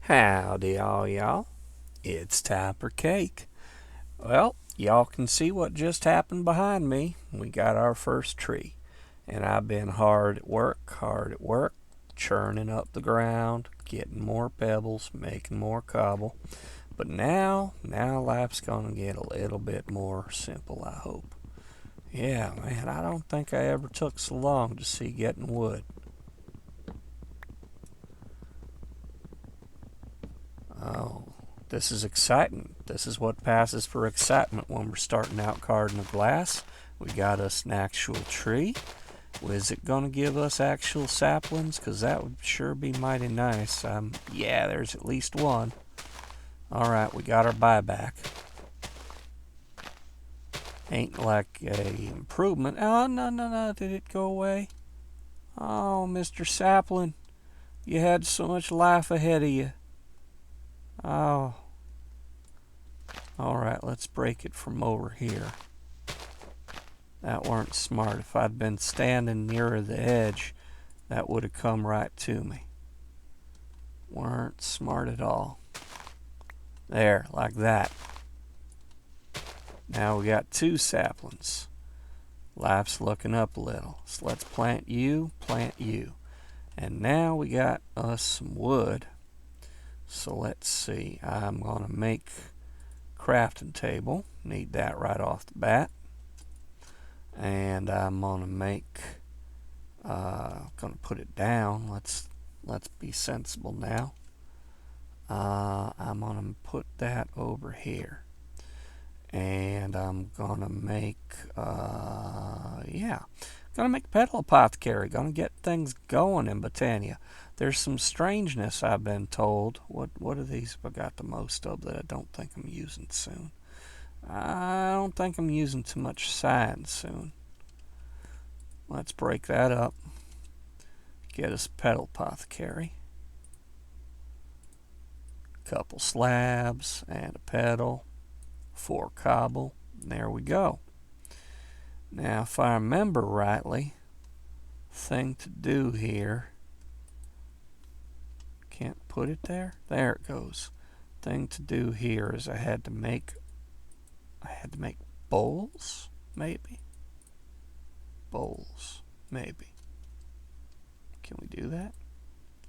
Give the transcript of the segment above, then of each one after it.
Howdy all y'all. It's time for cake. Well, y'all can see what just happened behind me. We got our first tree. And I've been hard at work, churning up the ground, getting more pebbles, making more cobble. But now life's gonna get a little bit more simple, I hope. Yeah, man, I don't think I ever took so long to see getting wood. Oh, this is exciting. This is what passes for excitement when we're starting out carding a glass. We got us an actual tree. Is it going to give us actual saplings? Because that would sure be mighty nice. Yeah, there's at least one. Alright, we got our buyback. Ain't like a improvement. Oh, no. Did it go away? Oh, Mr. Sapling. You had so much life ahead of you. Oh. Alright, let's break it from over here. That weren't smart. If I'd been standing nearer the edge, that would have come right to me. Weren't smart at all. There, like that. Now we got two saplings. Life's looking up a little. So let's plant you. And now we got us some wood. So let's see. I'm going to make crafting table. Need that right off the bat. And I'm going to make, going to put it down. Let's be sensible now. I'm going to put that over here. And I'm going to make, going to make Petal Apothecary. Going to get things going in Botania. There's some strangeness I've been told. What are these I got the most of that I don't think I'm using soon? I don't think I'm using too much science soon. Let's break that up. Get us Petal Apothecary. Couple slabs and a petal. 4 cobble. There we go. Now, if I remember rightly, thing to do here. Can't put it there. There it goes. Thing to do here is I had to make bowls, maybe. Bowls, maybe. Can we do that?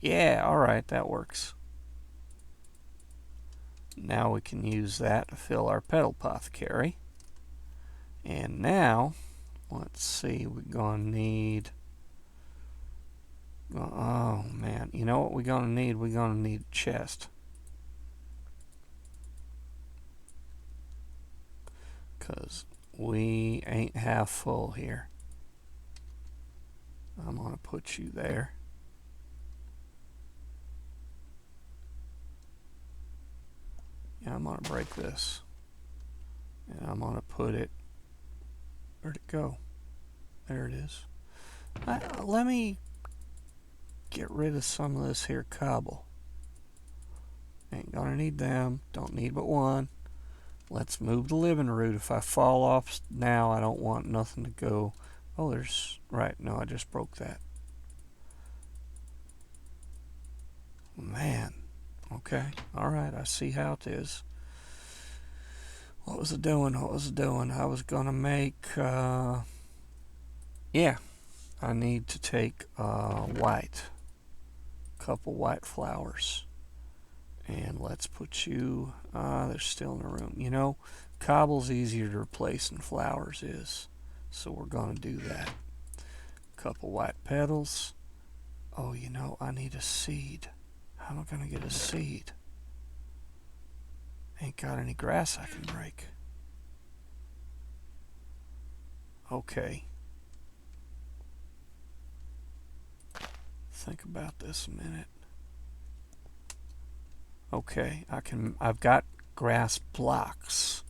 Yeah, alright, that works. Now we can use that to fill our Petal Apothecary. And now, let's see, we're going to need... Oh, man. You know what we're going to need? We're going to need a chest. Because we ain't half full here. I'm going to put you there. Yeah, I'm going to break this. And I'm going to put it... Where'd it go? There it is. Let me get rid of some of this here cobble. Ain't going to need them. Don't need but one. Let's move the living root. If I fall off now, I don't want nothing to go... Oh, there's... Right, no, I just broke that. Man. Okay. Alright, I see how it is. What was it doing? I was gonna make... Yeah. I need to take white. Couple white flowers. And let's put you... they're still in the room. You know, cobble's easier to replace than flowers is. So we're going to do that. Couple white petals. Oh, you know, I need a seed. How am I going to get a seed? Ain't got any grass I can break. Okay. Think about this a minute. Okay, I've got grass blocks.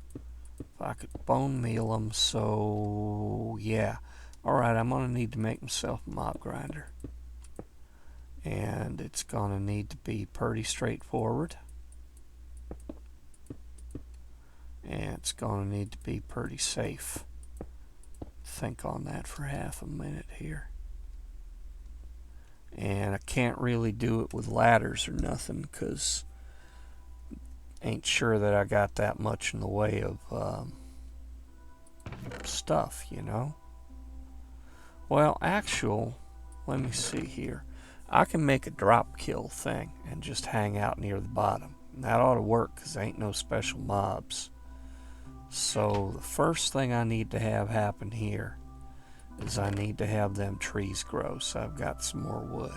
If I could bone meal them, so yeah. Alright, I'm going to need to make myself a mob grinder. And it's going to need to be pretty straightforward. And it's going to need to be pretty safe. Think on that for half a minute here. And I can't really do it with ladders or nothing because ain't sure that I got that much in the way of stuff, you know. Well, let me see here. I can make a drop kill thing and just hang out near the bottom. That ought to work because there ain't no special mobs. So the first thing I need to have happen here is I need to have them trees grow, so I've got some more wood.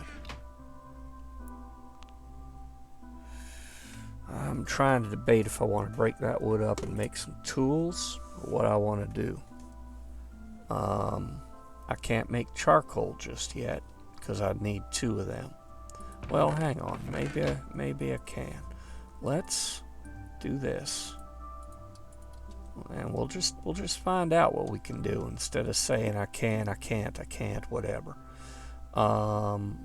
I'm trying to debate if I want to break that wood up and make some tools or what I want to do. I can't make charcoal just yet because I'd need 2 of them. Well, hang on, maybe I can. Let's do this, and we'll just find out what we can do instead of saying I can't, whatever.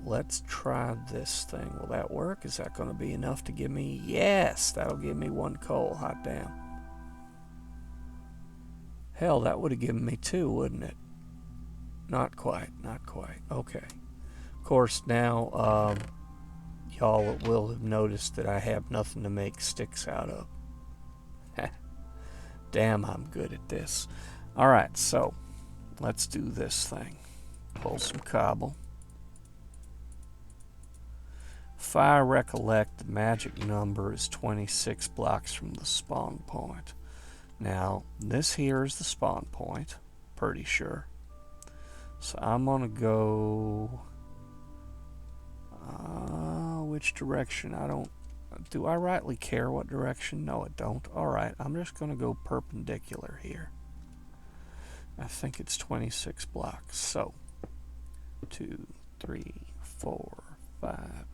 Let's try this thing. Will that work? Is that going to be enough to give me? Yes, that'll give me 1 coal. Hot damn. Hell, that would have given me 2, wouldn't it? Not quite. Okay. Of course, now, y'all will have noticed that I have nothing to make sticks out of. Damn, I'm good at this. Alright, so, let's do this thing. Pull some cobble. If I recollect, the magic number is 26 blocks from the spawn point. Now, this here is the spawn point, pretty sure. So I'm gonna go, which direction? Do I rightly care what direction? No, it don't. Alright, I'm just gonna go perpendicular here. I think it's 26 blocks. So, 2, 3, 4, 5.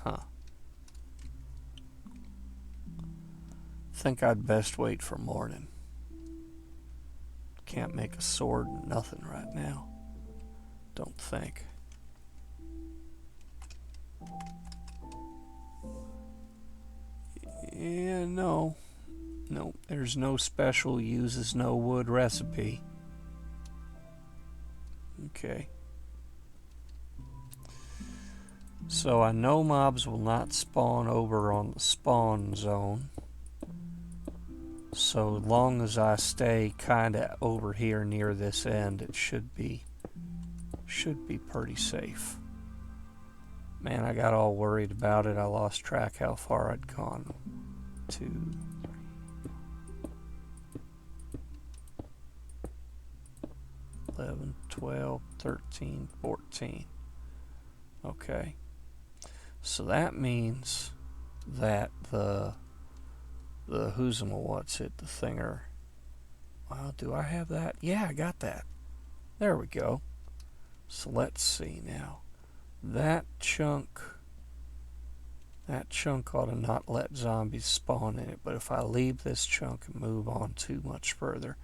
Huh. Think I'd best wait for morning. Can't make a sword or nothing right now. Don't think. Yeah, no. Nope, there's no special uses no wood recipe. Okay. So I know mobs will not spawn over on the spawn zone. So long as I stay kinda over here near this end, it should be pretty safe. Man, I got all worried about it. I lost track how far I'd gone. 2, 11, 12, 13, 14. Okay. So that means that the what's it, the thinger. Well, do I have that? Yeah, I got that. There we go. So let's see now. That chunk ought to not let zombies spawn in it, but if I leave this chunk and move on too much further,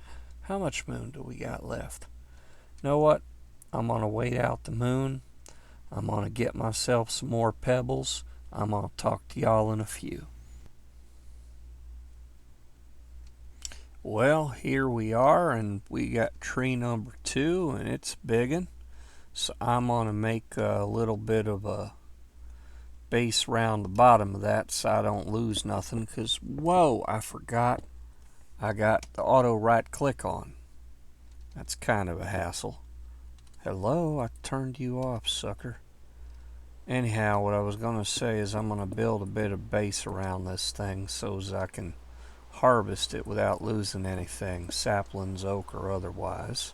how much moon do we got left? You know what? I'm gonna wait out the moon. I'm gonna get myself some more pebbles. I'm gonna talk to y'all in a few. Well, here we are, and we got tree number 2, and it's biggin'. So I'm gonna make a little bit of a base around the bottom of that so I don't lose nothing, because whoa, I forgot I got the auto right click on. That's kind of a hassle. Hello, I turned you off, sucker. Anyhow, what I was gonna say is I'm gonna build a bit of base around this thing so as I can harvest it without losing anything, saplings, oak, or otherwise.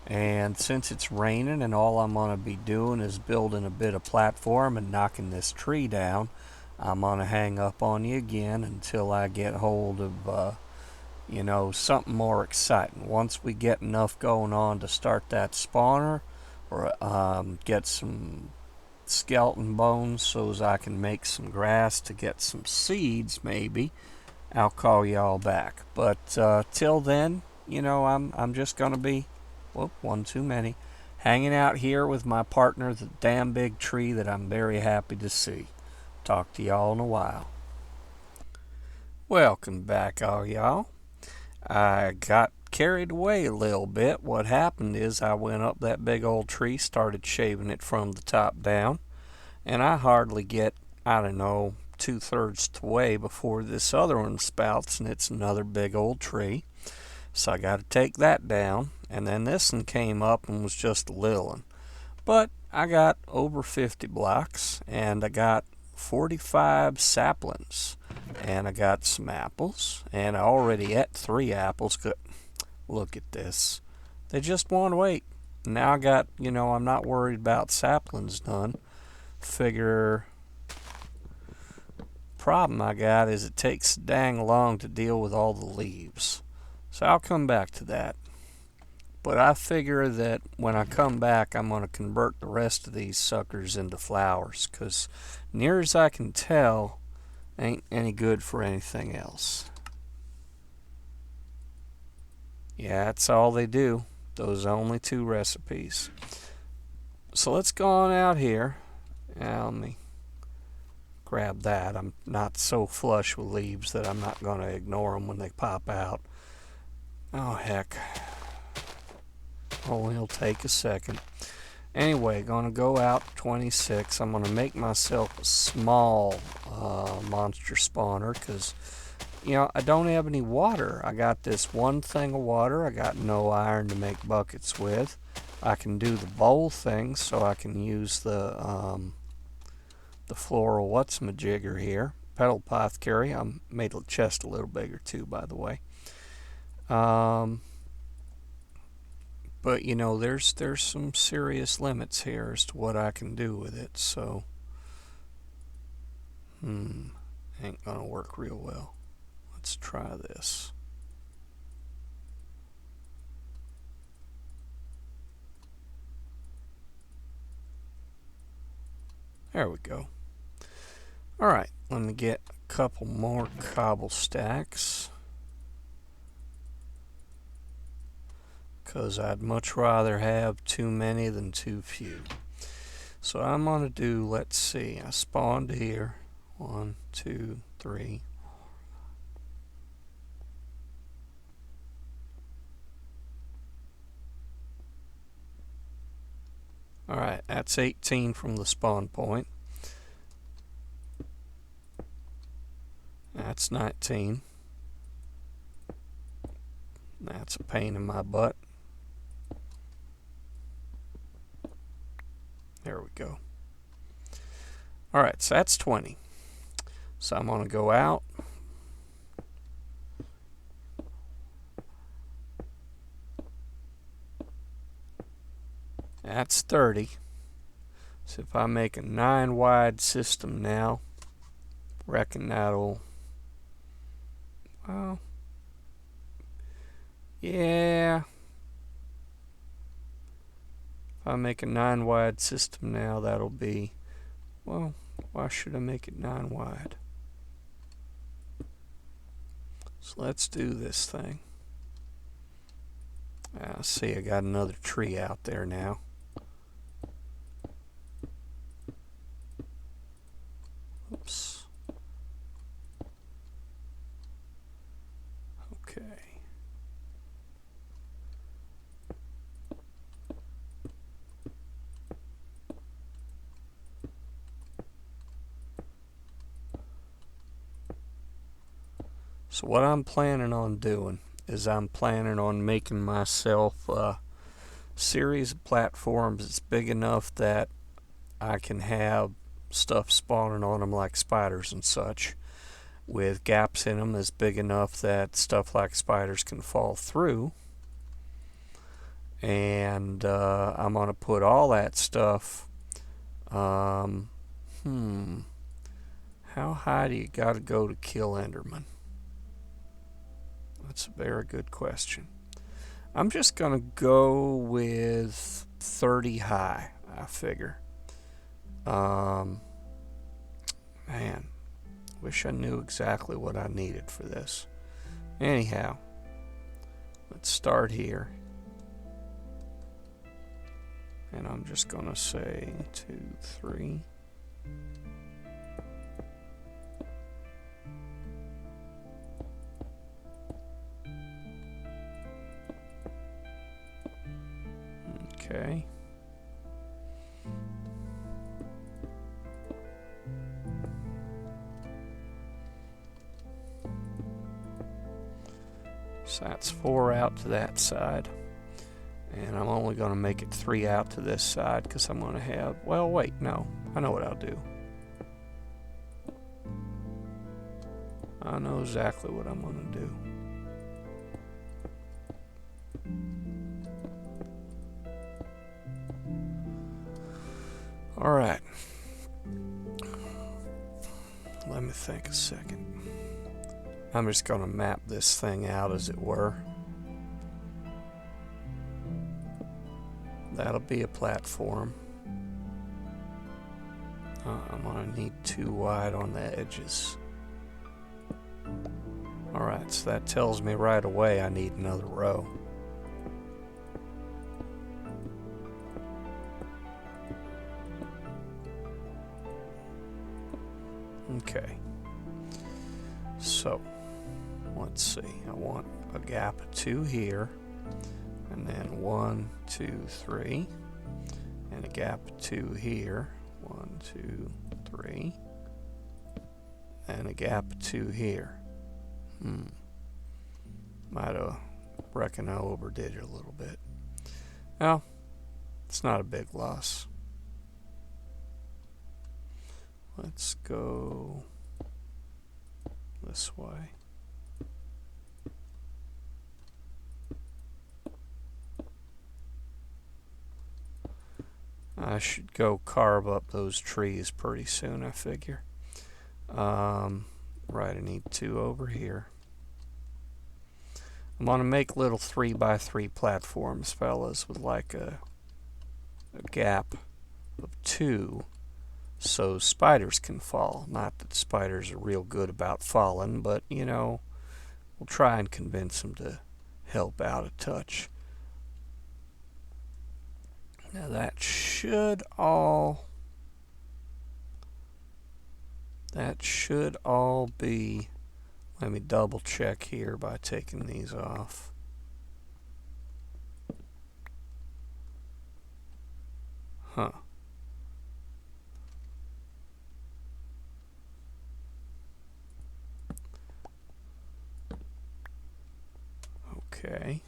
And since it's raining and all I'm going to be doing is building a bit of platform and knocking this tree down, I'm going to hang up on you again until I get hold of, something more exciting. Once we get enough going on to start that spawner, or get some skeleton bones so as I can make some grass to get some seeds maybe, I'll call y'all back. But till then, I'm just going to be, whoop, one too many, hanging out here with my partner, the damn big tree that I'm very happy to see. Talk to y'all in a while. Welcome back, all y'all. I got got carried away a little bit. What happened is I went up that big old tree, started shaving it from the top down, and I hardly get, I don't know, 2/3 the way before this other one spouts, and it's another big old tree. So I got to take that down, and then this one came up and was just a little one. But I got over 50 blocks, and I got 45 saplings, and I got some apples, and I already ate 3 apples. Look at this. They just won't wait. Now I got, I'm not worried about saplings done. Figure problem I got is it takes dang long to deal with all the leaves. So I'll come back to that. But I figure that when I come back, I'm going to convert the rest of these suckers into flowers, because near as I can tell, ain't any good for anything else. Yeah, that's all they do. Those only 2 recipes. So let's go on out here. Now let me grab that. I'm not so flush with leaves that I'm not going to ignore them when they pop out. Oh, heck. Oh, it'll take a second. Anyway, gonna go out 26. I'm gonna make myself a small monster spawner, because I don't have any water. I got this one thing of water. I got no iron to make buckets with. I can do the bowl thing, so I can use the floral what's-majigger here. Petal Apothecary. I made the chest a little bigger too, by the way. But there's some serious limits here as to what I can do with it, so ain't gonna work real well. Let's try this. There we go. Alright, let me get a couple more cobble stacks, because I'd much rather have too many than too few. So I'm going to do, let's see, I spawned here. 1, 2, 3. Alright, that's 18 from the spawn point. That's 19. That's a pain in my butt. There we go. Alright, so that's 20. So I'm going to go out. That's 30. So if I make a 9 wide system now, reckon that'll, well, yeah. If I make a 9 wide system now, that'll be, well, why should I make it 9 wide? So let's do this thing. See, I got another tree out there now. Oops. Okay. So what I'm planning on doing is I'm planning on making myself a series of platforms that's big enough that I can have stuff spawning on them like spiders and such, with gaps in them as big enough that stuff like spiders can fall through. And I'm going to put all that stuff, how high do you got to go to kill Enderman? That's a very good question. I'm just going to go with 30 high, I figure. Man, wish I knew exactly what I needed for this. Anyhow, let's start here. And I'm just going to say 2, 3. Okay. So that's 4 out to that side. And I'm only going to make it 3 out to this side because I'm going to have... Well, wait, no. I know what I'll do. I know exactly what I'm going to do. Alright. Let me think a second. I'm just going to map this thing out, as it were. That'll be a platform. I'm going to need 2 wide on the edges. Alright, so that tells me right away I need another row. Okay. So, let's see. I want a gap of 2 here. And then 1, 2, 3. And a gap of 2 here. 1, 2, 3. And a gap of 2 here. Might have reckon I overdid it a little bit. Well, it's not a big loss. Let's go this way. I should go carve up those trees pretty soon, I figure. Right, I need 2 over here. I'm going to make little 3x3 platforms, fellas, with like a gap of 2 so spiders can fall. Not that spiders are real good about falling, but, you know, we'll try and convince them to help out a touch. Now that should all be, let me double check here by taking these off. Huh. Okay.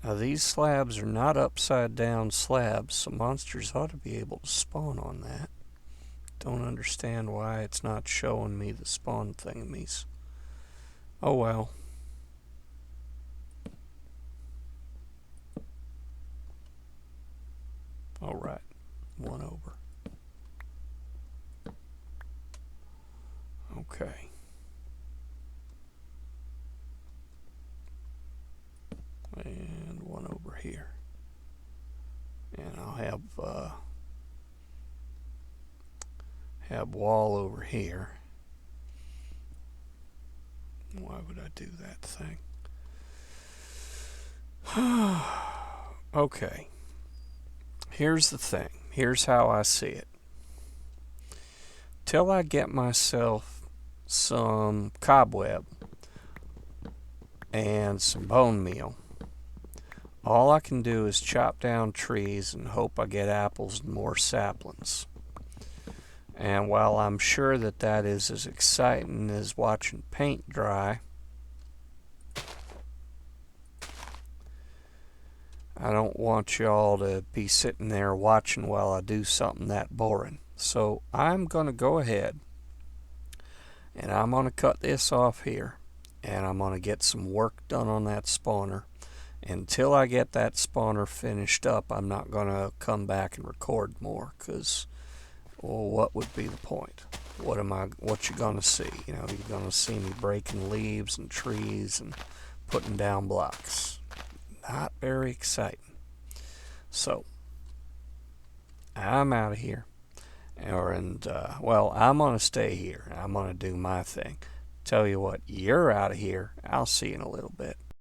Now these slabs are not upside down slabs, so monsters ought to be able to spawn on that. Don't understand why it's not showing me the spawn thingamies. Oh well. Alright, 1 over. Okay. And 1 over here. And I'll have wall over here. Why would I do that thing? Okay. Here's the thing. Here's how I see it. Till I get myself some cobweb and some bone meal, all I can do is chop down trees and hope I get apples and more saplings. And while I'm sure that that is as exciting as watching paint dry, I don't want y'all to be sitting there watching while I do something that boring. So I'm going to go ahead and I'm going to cut this off here, and I'm going to get some work done on that spawner. Until I get that spawner finished up, I'm not going to come back and record more, because, well, what would be the point? What you going to see? You know, you're going to see me breaking leaves and trees and putting down blocks. Not very exciting. So, I'm out of here. Well, I'm going to stay here. I'm going to do my thing. Tell you what, you're out of here. I'll see you in a little bit.